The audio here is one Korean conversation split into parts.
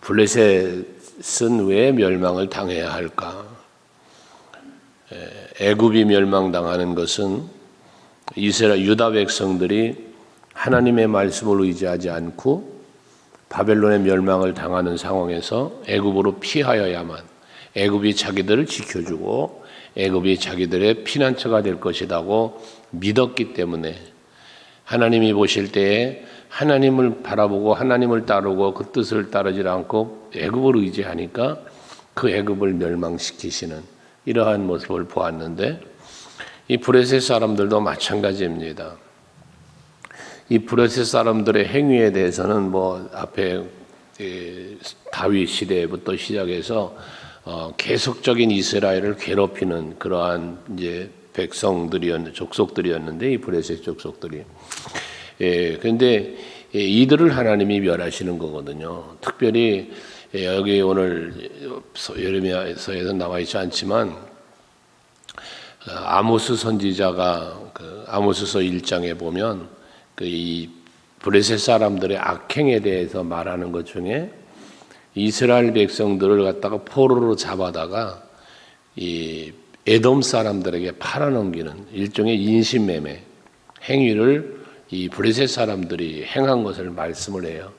블레셋은 왜 멸망을 당해야 할까? 애굽이 멸망당하는 것은 이스라엘 유다 백성들이 하나님의 말씀을 의지하지 않고 바벨론의 멸망을 당하는 상황에서 애굽으로 피하여야만 애굽이 자기들을 지켜주고 애굽이 자기들의 피난처가 될 것이라고 믿었기 때문에 하나님이 보실 때에 하나님을 바라보고 하나님을 따르고 그 뜻을 따르지 않고 애굽을 의지하니까 그 애굽을 멸망시키시는 이러한 모습을 보았는데 이 브레셋 사람들도 마찬가지입니다. 이 브레셋 사람들의 행위에 대해서는 뭐 앞에 다윗 시대부터 시작해서 계속적인 이스라엘을 괴롭히는 그러한 이제 족속들이었는데 이 브레셋 족속들이 그런데 이들을 하나님이 멸하시는 거거든요. 특별히 여기 오늘 예레미야서에서 나와 있지 않지만 아모스 선지자가 아모스서 1장에 보면 이 브레셋 사람들의 악행에 대해서 말하는 것 중에 이스라엘 백성들을 갖다가 포로로 잡아다가 이 에돔 사람들에게 팔아넘기는 일종의 인신매매 행위를 이 브레셋 사람들이 행한 것을 말씀을 해요.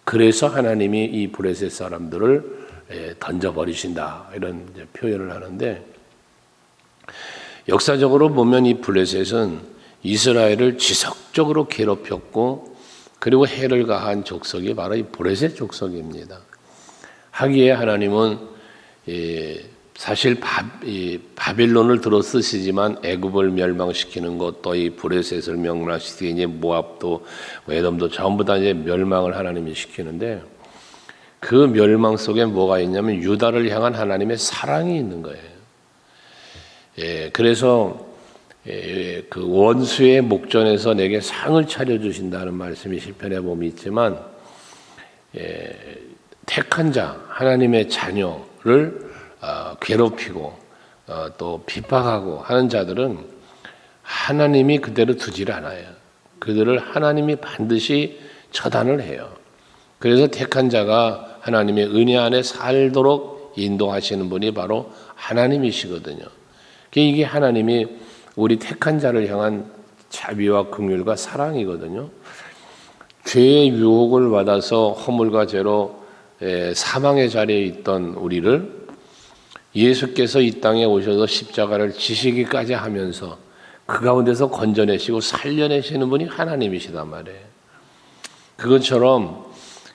그래서 하나님이 이 브레셋 사람들을 던져버리신다 이런 표현을 하는데 역사적으로 보면 이 블레셋은 이스라엘을 지속적으로 괴롭혔고 그리고 해를 가한 족속이 바로 이 브레셋 족속입니다. 하기에 하나님은 사실 바빌론을 들어 쓰시지만 애굽을 멸망시키는 것도 이 브레셋을 멸망시키니 모압도 에돔도 전부 다 이제 멸망을 하나님이 시키는데 그 멸망 속에 뭐가 있냐면 유다를 향한 하나님의 사랑이 있는 거예요. 그래서 그 원수의 목전에서 내게 상을 차려주신다는 말씀이 시편에 보면 있지만 택한 자 하나님의 자녀를 괴롭히고 또 핍박하고 하는 자들은 하나님이 그대로 두질 않아요. 그들을 하나님이 반드시 처단을 해요. 그래서 택한 자가 하나님의 은혜 안에 살도록 인도하시는 분이 바로 하나님이시거든요. 이게 하나님이 우리 택한 자를 향한 자비와 긍휼과 사랑이거든요. 죄의 유혹을 받아서 허물과 죄로 사망의 자리에 있던 우리를 예수께서 이 땅에 오셔서 십자가를 지시기까지 하면서 그 가운데서 건져내시고 살려내시는 분이 하나님이시단 말이에요. 그것처럼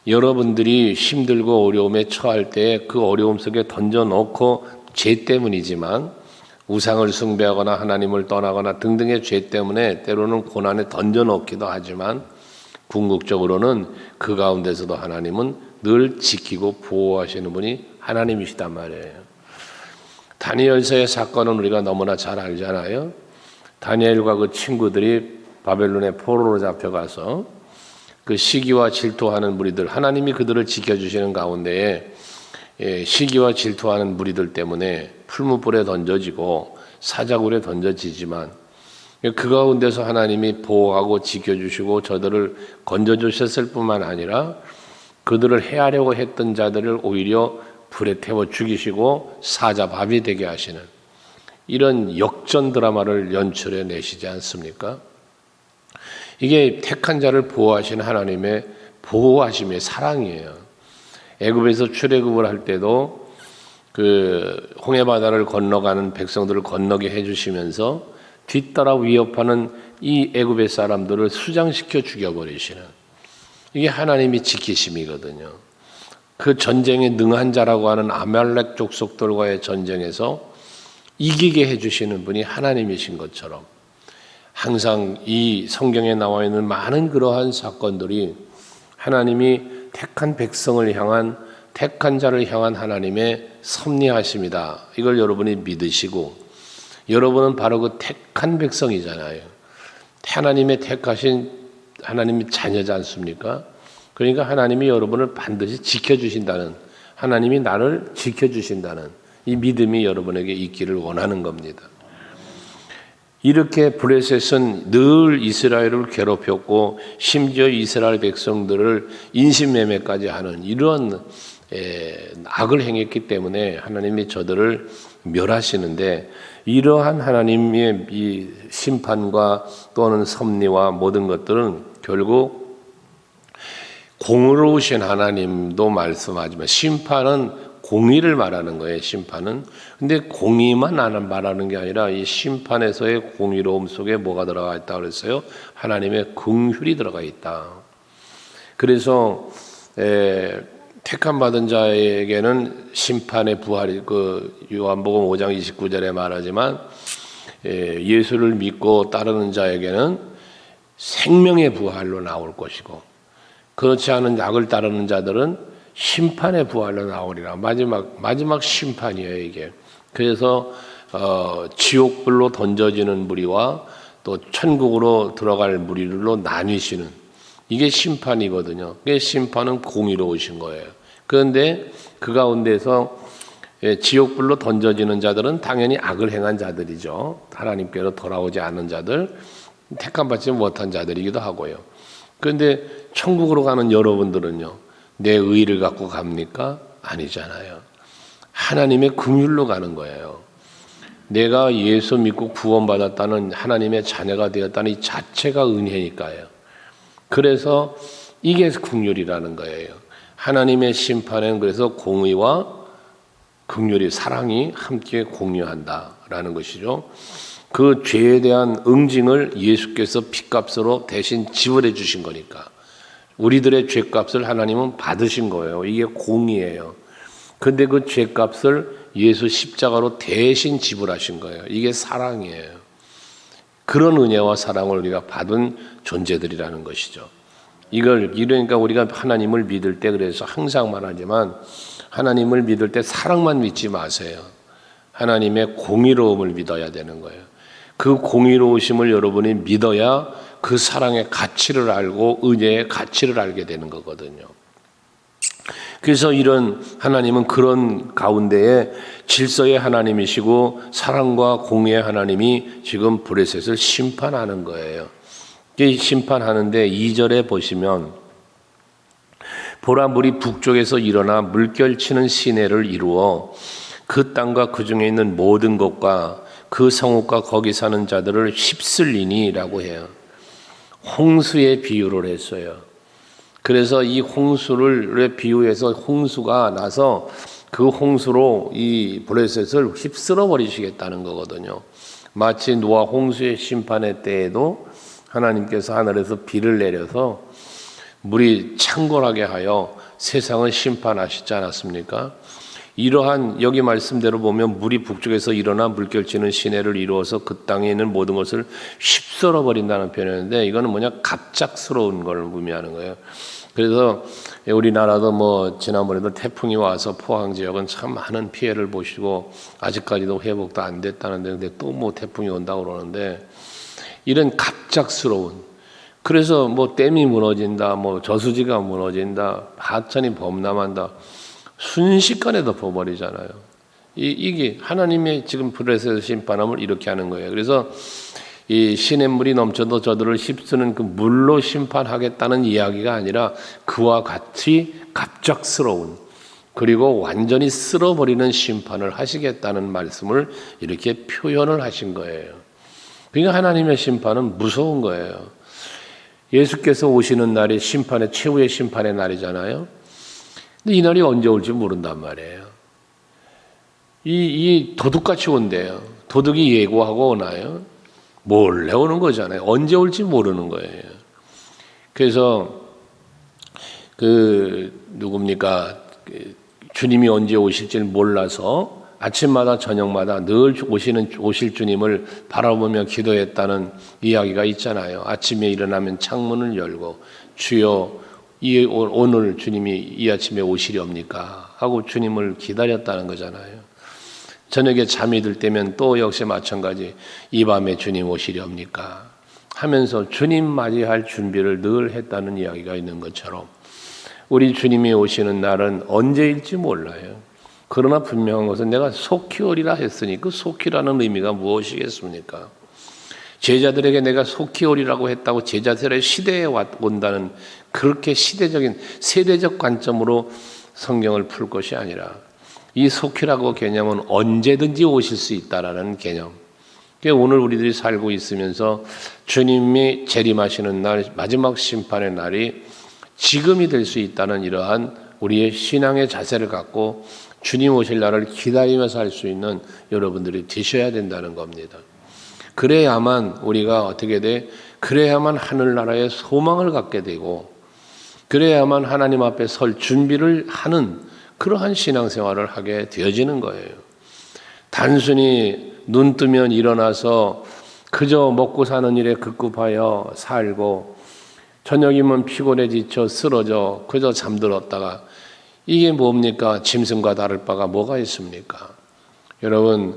여러분들이 힘들고 어려움에 처할 때 그 어려움 속에 던져놓고 죄 때문이지만 우상을 숭배하거나 하나님을 떠나거나 등등의 죄 때문에 때로는 고난에 던져놓기도 하지만 궁극적으로는 그 가운데서도 하나님은 늘 지키고 보호하시는 분이 하나님이시단 말이에요. 다니엘서의 사건은 우리가 너무나 잘 알잖아요. 다니엘과 그 친구들이 바벨론의 포로로 잡혀가서 그 시기와 질투하는 무리들 하나님이 그들을 지켜주시는 가운데에 시기와 질투하는 무리들 때문에 풀무불에 던져지고 사자굴에 던져지지만 그 가운데서 하나님이 보호하고 지켜주시고 저들을 건져주셨을 뿐만 아니라 그들을 해하려고 했던 자들을 오히려 불에 태워 죽이시고 사자밥이 되게 하시는 이런 역전 드라마를 연출해 내시지 않습니까? 이게 택한 자를 보호하시는 하나님의 보호하심의 사랑이에요. 애굽에서 출애굽을 할 때도 그 홍해 바다를 건너가는 백성들을 건너게 해주시면서 뒤따라 위협하는 이 애굽의 사람들을 수장시켜 죽여버리시는 이게 하나님이 지키심이거든요. 그 전쟁에 능한 자라고 하는 아말렉 족속들과의 전쟁에서 이기게 해주시는 분이 하나님이신 것처럼 항상 이 성경에 나와 있는 많은 그러한 사건들이 하나님이 택한 백성을 향한 택한 자를 향한 하나님의 섭리하심이다. 이걸 여러분이 믿으시고 여러분은 바로 그 택한 백성이잖아요. 하나님의 택하신 하나님의 자녀지 않습니까? 그러니까 하나님이 여러분을 반드시 지켜주신다는 하나님이 나를 지켜주신다는 이 믿음이 여러분에게 있기를 원하는 겁니다. 이렇게 브레셋은 늘 이스라엘을 괴롭혔고 심지어 이스라엘 백성들을 인신매매까지 하는 이런 악을 행했기 때문에 하나님이 저들을 멸하시는데, 이러한 하나님의 이 심판과 또는 섭리와 모든 것들은 결국 공의로우신 하나님도 말씀하지만, 심판은 공의를 말하는 거예요. 심판은. 근데 공의만 말하는 게 아니라 이 심판에서의 공의로움 속에 뭐가 들어가 있다 그랬어요? 하나님의 긍휼이 들어가 있다. 그래서 택함 받은 자에게는 심판의 부활이, 요한복음 5장 29절에 말하지만, 예수를 믿고 따르는 자에게는 생명의 부활로 나올 것이고, 그렇지 않은 악을 따르는 자들은 심판의 부활로 나오리라. 마지막 심판이에요, 이게. 그래서 지옥불로 던져지는 무리와 또 천국으로 들어갈 무리로 나뉘시는, 이게 심판이거든요. 이게 심판은 공의로우신 거예요. 그런데 그 가운데서 지옥불로 던져지는 자들은 당연히 악을 행한 자들이죠. 하나님께로 돌아오지 않은 자들, 택함받지 못한 자들이기도 하고요. 그런데 천국으로 가는 여러분들은요, 내 의의를 갖고 갑니까? 아니잖아요. 하나님의 긍휼로 가는 거예요. 내가 예수 믿고 구원받았다는, 하나님의 자녀가 되었다는 이 자체가 은혜니까요. 그래서 이게 긍휼이라는 거예요. 하나님의 심판은 그래서 공의와 긍휼이, 사랑이 함께 공유한다라는 것이죠. 그 죄에 대한 응징을 예수께서 핏값으로 대신 지불해 주신 거니까, 우리들의 죄값을 하나님은 받으신 거예요. 이게 공의예요. 근데 그 죄값을 예수 십자가로 대신 지불하신 거예요. 이게 사랑이에요. 그런 은혜와 사랑을 우리가 받은 존재들이라는 것이죠. 이러니까 우리가 하나님을 믿을 때, 그래서 항상 말하지만, 하나님을 믿을 때 사랑만 믿지 마세요. 하나님의 공의로움을 믿어야 되는 거예요. 그 공의로우심을 여러분이 믿어야 그 사랑의 가치를 알고 은혜의 가치를 알게 되는 거거든요. 그래서 이런 하나님은 그런 가운데에 질서의 하나님이시고 사랑과 공의의 하나님이 지금 브레셋을 심판하는 거예요. 이 심판하는데 2절에 보시면, 보라, 물이 북쪽에서 일어나 물결치는 시내를 이루어 그 땅과 그 중에 있는 모든 것과 그 성읍과 거기 사는 자들을 휩쓸리니라고 해요. 홍수의 비유를 했어요. 그래서 이 홍수를 비유해서 홍수가 나서 그 홍수로 이 브레셋을 휩쓸어 버리시겠다는 거거든요. 마치 노아 홍수의 심판의 때에도 하나님께서 하늘에서 비를 내려서 물이 창궐하게 하여 세상을 심판하시지 않았습니까? 이러한, 여기 말씀대로 보면 물이 북쪽에서 일어나 물결치는 시내를 이루어서 그 땅에 있는 모든 것을 휩쓸어 버린다는 표현인데, 이거는 뭐냐, 갑작스러운 걸 의미하는 거예요. 그래서 우리나라도 지난번에도 태풍이 와서 포항 지역은 참 많은 피해를 보시고 아직까지도 회복도 안 됐다는데, 근데 또 태풍이 온다고 그러는데, 이런 갑작스러운, 그래서 댐이 무너진다, 저수지가 무너진다, 하천이 범람한다, 순식간에 덮어버리잖아요. 이게 하나님의 지금 브레셋 심판함을 이렇게 하는 거예요. 그래서 이 시냇물이 넘쳐도 저들을 휩쓰는 그 물로 심판하겠다는 이야기가 아니라, 그와 같이 갑작스러운, 그리고 완전히 쓸어버리는 심판을 하시겠다는 말씀을 이렇게 표현을 하신 거예요. 그러니까 하나님의 심판은 무서운 거예요. 예수께서 오시는 날이 심판의, 최후의 심판의 날이잖아요. 근데 이 날이 언제 올지 모른단 말이에요. 이 도둑같이 온대요. 도둑이 예고하고 오나요? 몰래 오는 거잖아요. 언제 올지 모르는 거예요. 그래서 누굽니까? 주님이 언제 오실지를 몰라서 아침마다 저녁마다 늘 오실 주님을 바라보며 기도했다는 이야기가 있잖아요. 아침에 일어나면 창문을 열고, 주여, 오늘 주님이 이 아침에 오시렵니까? 하고 주님을 기다렸다는 거잖아요. 저녁에 잠이 들 때면 또 역시 마찬가지, 이 밤에 주님 오시렵니까? 하면서 주님 맞이할 준비를 늘 했다는 이야기가 있는 것처럼, 우리 주님이 오시는 날은 언제일지 몰라요. 그러나 분명한 것은 내가 속히 오리라 했으니, 그 속히라는 의미가 무엇이겠습니까? 제자들에게 내가 속히 오리라고 했다고 제자들의 시대에 온다는, 그렇게 시대적인 세대적 관점으로 성경을 풀 것이 아니라 이 속히라고 개념은 언제든지 오실 수 있다라는 개념. 오늘 우리들이 살고 있으면서 주님이 재림하시는 날, 마지막 심판의 날이 지금이 될 수 있다는 이러한 우리의 신앙의 자세를 갖고 주님 오실 날을 기다리면서 할 수 있는 여러분들이 되셔야 된다는 겁니다. 그래야만 우리가 어떻게 돼? 그래야만 하늘나라의 소망을 갖게 되고, 그래야만 하나님 앞에 설 준비를 하는 그러한 신앙생활을 하게 되어지는 거예요. 단순히 눈 뜨면 일어나서 그저 먹고 사는 일에 급급하여 살고, 저녁이면 피곤해 지쳐 쓰러져 그저 잠들었다가, 이게 뭡니까? 짐승과 다를 바가 뭐가 있습니까? 여러분,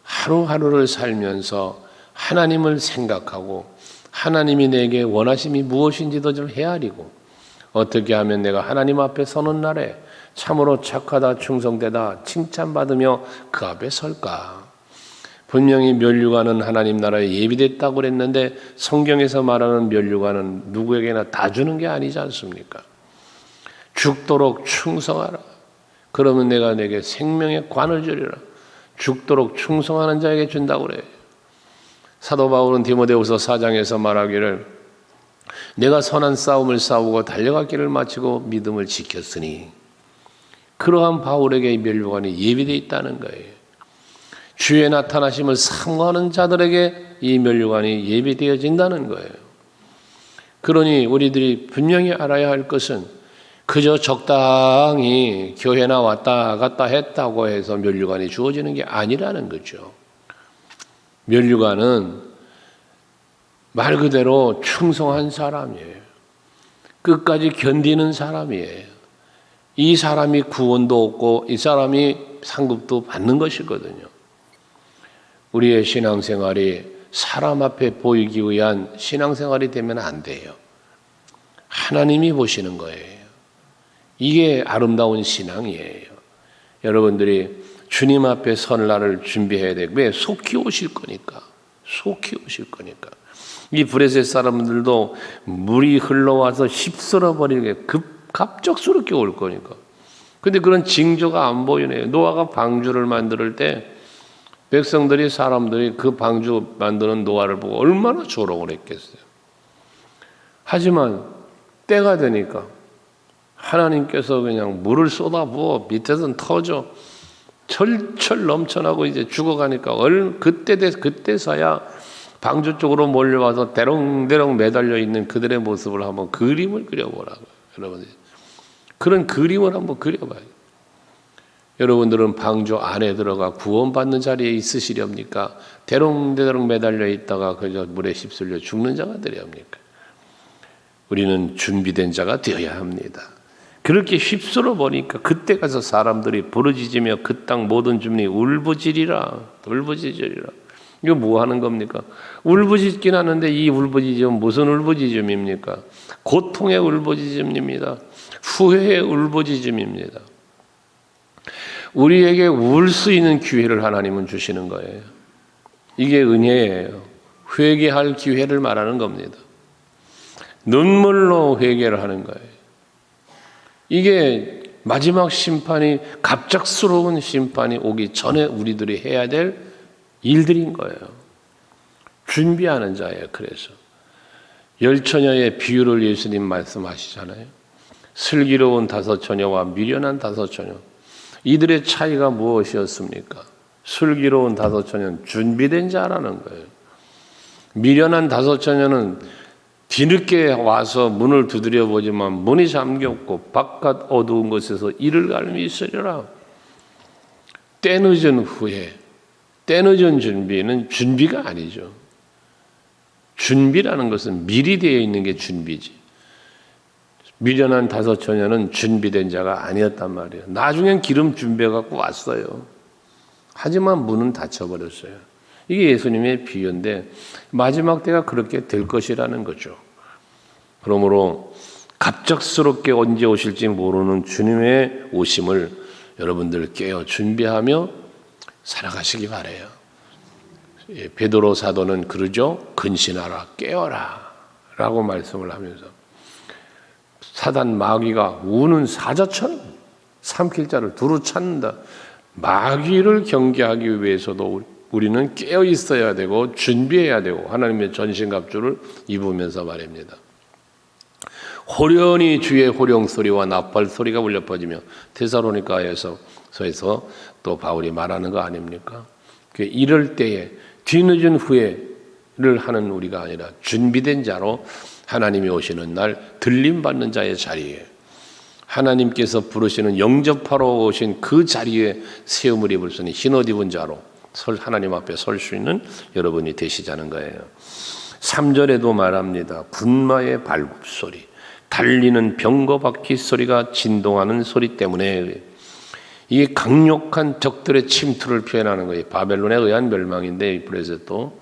하루하루를 살면서 하나님을 생각하고 하나님이 내게 원하심이 무엇인지도 좀 헤아리고, 어떻게 하면 내가 하나님 앞에 서는 날에 참으로 착하다, 충성되다, 칭찬받으며 그 앞에 설까? 분명히 면류관은 하나님 나라에 예비됐다고 그랬는데 성경에서 말하는 면류관은 누구에게나 다 주는 게 아니지 않습니까? 죽도록 충성하라. 그러면 내가 내게 생명의 관을 주리라. 죽도록 충성하는 자에게 준다고 그래요. 사도 바울은 디모데후서 4장에서 말하기를 내가 선한 싸움을 싸우고 달려갈 길을 마치고 믿음을 지켰으니, 그러한 바울에게 이 면류관이 예비되어 있다는 거예요. 주의 나타나심을 사모하는 자들에게 이 면류관이 예비되어진다는 거예요. 그러니 우리들이 분명히 알아야 할 것은 그저 적당히 교회나 왔다 갔다 했다고 해서 면류관이 주어지는 게 아니라는 거죠. 면류관은 말 그대로 충성한 사람이에요. 끝까지 견디는 사람이에요. 이 사람이 구원도 얻고 이 사람이 상급도 받는 것이거든요. 우리의 신앙생활이 사람 앞에 보이기 위한 신앙생활이 되면 안 돼요. 하나님이 보시는 거예요. 이게 아름다운 신앙이에요. 여러분들이 주님 앞에 설 날을 준비해야 되고, 왜? 속히 오실 거니까. 속히 오실 거니까. 이 브레셋 사람들도 물이 흘러와서 휩쓸어 버리게 갑작스럽게 올 거니까. 근데 그런 징조가 안 보이네요. 노아가 방주를 만들 때 백성들이, 사람들이 그 방주 만드는 노아를 보고 얼마나 조롱을 했겠어요. 하지만 때가 되니까 하나님께서 그냥 물을 쏟아부어 밑에서는 터져 철철 넘쳐나고 이제 죽어가니까 그때서야 방주 쪽으로 몰려와서 대롱대롱 매달려 있는 그들의 모습을 한번 그림을 그려보라고요. 여러분들, 그런 그림을 한번 그려봐요. 여러분들은 방주 안에 들어가 구원받는 자리에 있으시렵니까? 대롱대롱 매달려 있다가 그저 물에 휩쓸려 죽는 자가 되렵니까? 우리는 준비된 자가 되어야 합니다. 그렇게 휩쓸어 보니까 그때 가서 사람들이 부르짖으며 그 땅 모든 주민이 울부짖으리라. 이거 뭐 하는 겁니까? 울부짖긴 하는데 이 울부짖음은 무슨 울부짖음입니까? 고통의 울부짖음입니다. 후회의 울부짖음입니다. 우리에게 울 수 있는 기회를 하나님은 주시는 거예요. 이게 은혜예요. 회개할 기회를 말하는 겁니다. 눈물로 회개를 하는 거예요. 이게 마지막 심판이, 갑작스러운 심판이 오기 전에 우리들이 해야 될 일들인 거예요. 준비하는 자예요. 그래서 열처녀의 비유를 예수님 말씀하시잖아요. 슬기로운 5처녀와 미련한 5처녀. 이들의 차이가 무엇이었습니까? 슬기로운 5처녀는 준비된 자라는 거예요. 미련한 5처녀는 뒤늦게 와서 문을 두드려 보지만 문이 잠겼고 바깥 어두운 곳에서 이를 갈미 있으리라. 때늦은 후에, 때늦은 준비는 준비가 아니죠. 준비라는 것은 미리 되어 있는 게 준비지. 미련한 5처녀는 준비된 자가 아니었단 말이에요. 나중엔 기름 준비해갖고 왔어요. 하지만 문은 닫혀버렸어요. 이게 예수님의 비유인데 마지막 때가 그렇게 될 것이라는 거죠. 그러므로 갑작스럽게 언제 오실지 모르는 주님의 오심을 여러분들 깨어 준비하며 살아가시기 바라요. 베드로 사도는 그러죠. 근신하라, 깨어라 라고 말씀을 하면서 사단 마귀가 우는 사자처럼 삼킬 자를 두루 찾는다. 마귀를 경계하기 위해서도 우리는 깨어 있어야 되고 준비해야 되고 하나님의 전신갑주를 입으면서 말입니다. 호련히 주의 호령 소리와 나팔 소리가 울려 퍼지며 데살로니가에서 또 바울이 말하는 거 아닙니까? 이럴 때에 뒤늦은 후회를 하는 우리가 아니라 준비된 자로 하나님이 오시는 날 들림 받는 자의 자리에 하나님께서 부르시는 영접하러 오신 그 자리에 새 옷을 입을 수 있는 흰옷 입은 자로 하나님 앞에 설 수 있는 여러분이 되시자는 거예요. 3절에도 말합니다. 군마의 발굽소리, 달리는 병거 바퀴 소리가 진동하는 소리 때문에 이게 강력한 적들의 침투를 표현하는 거예요. 바벨론에 의한 멸망인데 브레셋도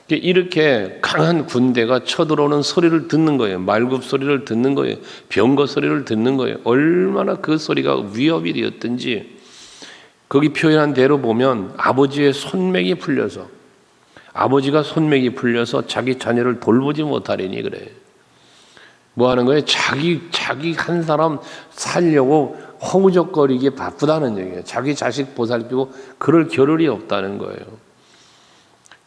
이렇게 강한 군대가 쳐들어오는 소리를 듣는 거예요. 말굽 소리를 듣는 거예요. 병거 소리를 듣는 거예요. 얼마나 그 소리가 위협이 되었든지 거기 표현한 대로 보면 아버지의 손맥이 풀려서 아버지가 손맥이 풀려서 자기 자녀를 돌보지 못하리니 그래. 뭐 하는 거예요? 자기 한 사람 살려고 허우적거리기에 바쁘다는 얘기예요. 자기 자식 보살피고 그럴 겨를이 없다는 거예요.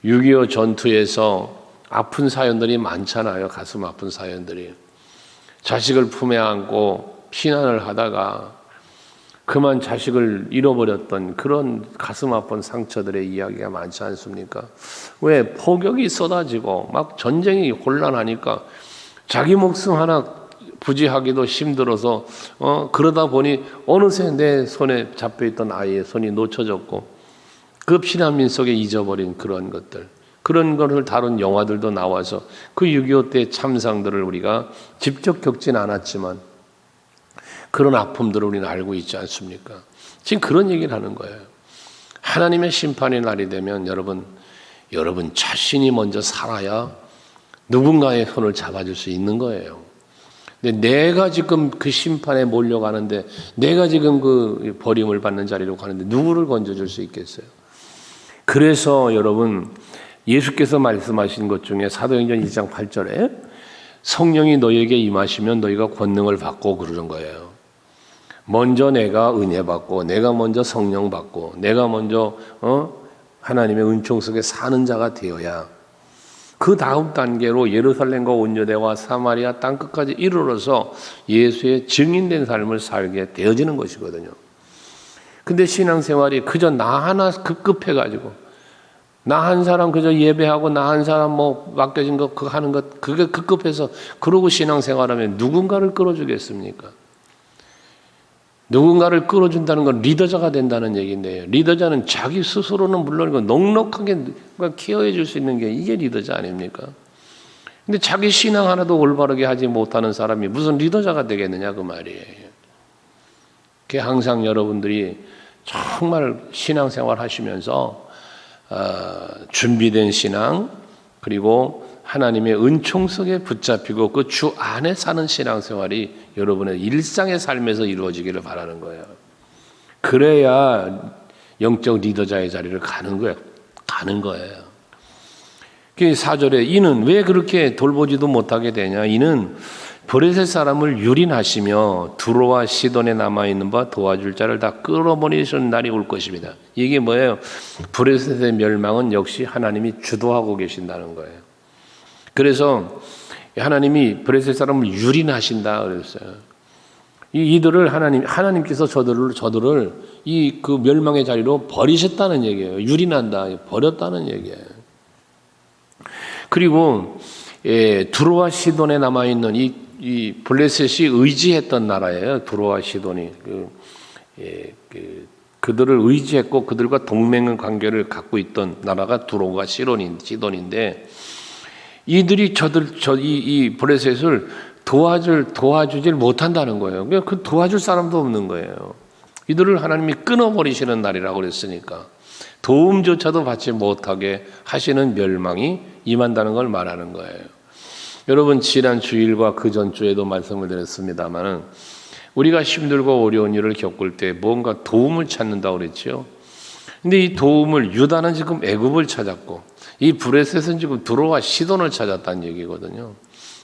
6.25 전투에서 아픈 사연들이 많잖아요. 가슴 아픈 사연들이. 자식을 품에 안고 피난을 하다가 그만 자식을 잃어버렸던 그런 가슴 아픈 상처들의 이야기가 많지 않습니까? 왜? 폭격이 쏟아지고 막 전쟁이 혼란하니까 자기 목숨 하나 부지하기도 힘들어서 그러다 보니 어느새 내 손에 잡혀있던 아이의 손이 놓쳐졌고 그 피난민 속에 잊어버린 그런 것들, 그런 것을 다룬 영화들도 나와서 그 6.25 때 참상들을 우리가 직접 겪진 않았지만 그런 아픔들을 우리는 알고 있지 않습니까? 지금 그런 얘기를 하는 거예요. 하나님의 심판의 날이 되면 여러분 자신이 먼저 살아야 누군가의 손을 잡아줄 수 있는 거예요. 근데 내가 지금 그 심판에 몰려가는데 내가 지금 그 버림을 받는 자리로 가는데 누구를 건져줄 수 있겠어요? 그래서 여러분 예수께서 말씀하신 것 중에 사도행전 2장 8절에 성령이 너희에게 임하시면 너희가 권능을 받고 그러는 거예요. 먼저 내가 은혜 받고 내가 먼저 성령 받고 내가 먼저 하나님의 은총 속에 사는 자가 되어야 그 다음 단계로 예루살렘과 온 유대와 사마리아 땅끝까지 이르러서 예수의 증인된 삶을 살게 되어지는 것이거든요. 근데 신앙생활이 그저 나 하나 급급해가지고 나 한 사람 그저 예배하고 나 한 사람 뭐 맡겨진 거 그거 하는 것 그게 급급해서 그러고 신앙생활하면 누군가를 끌어주겠습니까? 누군가를 끌어준다는 건 리더자가 된다는 얘기인데요. 리더자는 자기 스스로는 물론이고 넉넉하게 케어해 줄 수 있는 게 이게 리더자 아닙니까? 근데 자기 신앙 하나도 올바르게 하지 못하는 사람이 무슨 리더자가 되겠느냐 그 말이에요. 그게 항상 여러분들이 정말 신앙생활 하시면서 준비된 신앙 그리고 하나님의 은총 속에 붙잡히고 그 주 안에 사는 신앙생활이 여러분의 일상의 삶에서 이루어지기를 바라는 거예요. 그래야 영적 리더자의 자리를 가는 거예요. 4절에 이는 왜 그렇게 돌보지도 못하게 되냐? 이는 브레셋 사람을 유린하시며 두로와 시돈에 남아있는 바 도와줄 자를 다 끌어버리시는 날이 올 것입니다. 이게 뭐예요? 브레셋의 멸망은 역시 하나님이 주도하고 계신다는 거예요. 그래서 하나님이 브레셋 사람을 유린하신다 그랬어요. 이들을 하나님께서 저들을 이 그 멸망의 자리로 버리셨다는 얘기예요. 유린한다, 버렸다는 얘기예요. 그리고 두로와 시돈에 남아 있는 이 블레셋이 의지했던 나라예요. 두로와 시돈이 그들을 의지했고 그들과 동맹 관계를 갖고 있던 나라가 두로와 시돈인데. 이들이 이 브레셋을 도와주질 못한다는 거예요. 그 도와줄 사람도 없는 거예요. 이들을 하나님이 끊어버리시는 날이라고 그랬으니까 도움조차도 받지 못하게 하시는 멸망이 임한다는 걸 말하는 거예요. 여러분 지난 주일과 그 전주에도 말씀을 드렸습니다만 우리가 힘들고 어려운 일을 겪을 때 뭔가 도움을 찾는다고 그랬죠. 근데 이 도움을 유다는 지금 애굽을 찾았고 이 브레셋은 지금 두로와 시돈을 찾았다는 얘기거든요.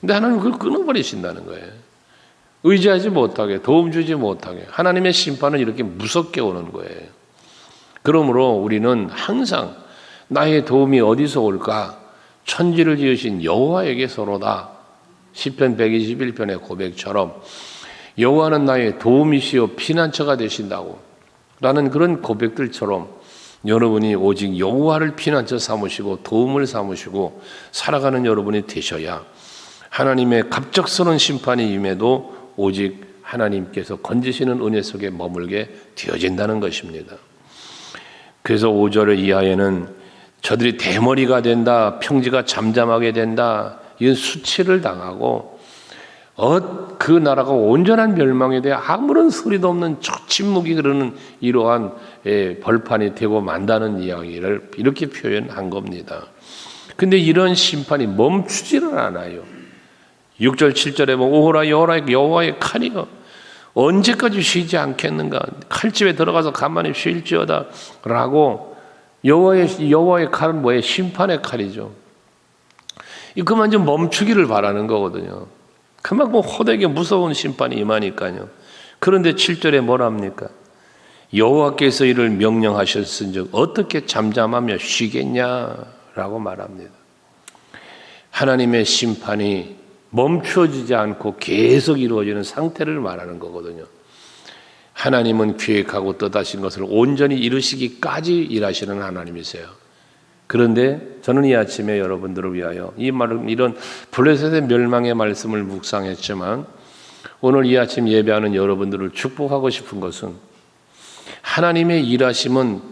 근데 하나님 그걸 끊어버리신다는 거예요. 의지하지 못하게, 도움 주지 못하게. 하나님의 심판은 이렇게 무섭게 오는 거예요. 그러므로 우리는 항상 나의 도움이 어디서 올까? 천지를 지으신 여호와에게서로다. 시편 121편의 고백처럼 여호와는 나의 도움이시요 피난처가 되신다고 라는 그런 고백들처럼 여러분이 오직 여호와를 피난처 삼으시고 도움을 삼으시고 살아가는 여러분이 되셔야 하나님의 갑작스러운 심판이 임해도 오직 하나님께서 건지시는 은혜 속에 머물게 되어진다는 것입니다. 그래서 5절 이하에는 저들이 대머리가 된다, 평지가 잠잠하게 된다, 이런 수치를 당하고 그 나라가 온전한 멸망에 대해 아무런 소리도 없는 침묵이 흐르는 이러한 벌판이 되고 만다는 이야기를 이렇게 표현한 겁니다. 근데 이런 심판이 멈추지를 않아요. 6절 7절에 보면 오호라 여호와의 칼이여 언제까지 쉬지 않겠는가? 칼집에 들어가서 가만히 쉴지어다 라고 여호와의 칼은 뭐예요? 심판의 칼이죠. 그만 좀 멈추기를 바라는 거거든요. 그만큼 호되게 무서운 심판이 임하니까요. 그런데 7절에 뭐랍니까? 여호와께서 이를 명령하셨은즉 어떻게 잠잠하며 쉬겠냐라고 말합니다. 하나님의 심판이 멈춰지지 않고 계속 이루어지는 상태를 말하는 거거든요. 하나님은 계획하고 뜻하신 것을 온전히 이루시기까지 일하시는 하나님이세요. 그런데 저는 이 아침에 여러분들을 위하여 이런 블레셋의 멸망의 말씀을 묵상했지만 오늘 이 아침 예배하는 여러분들을 축복하고 싶은 것은 하나님의 일하심은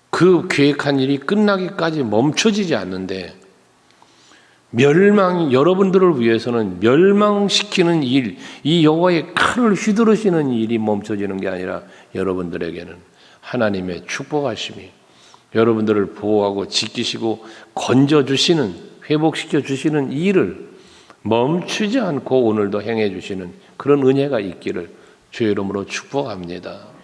그 계획한 일이 끝나기까지 멈춰지지 않는데 여러분들을 위해서는 멸망시키는 일, 이 여호와의 칼을 휘두르시는 일이 멈춰지는 게 아니라 여러분들에게는 하나님의 축복하심이 여러분들을 보호하고 지키시고 건져주시는, 회복시켜주시는 일을 멈추지 않고 오늘도 행해주시는 그런 은혜가 있기를 주의 이름으로 축복합니다.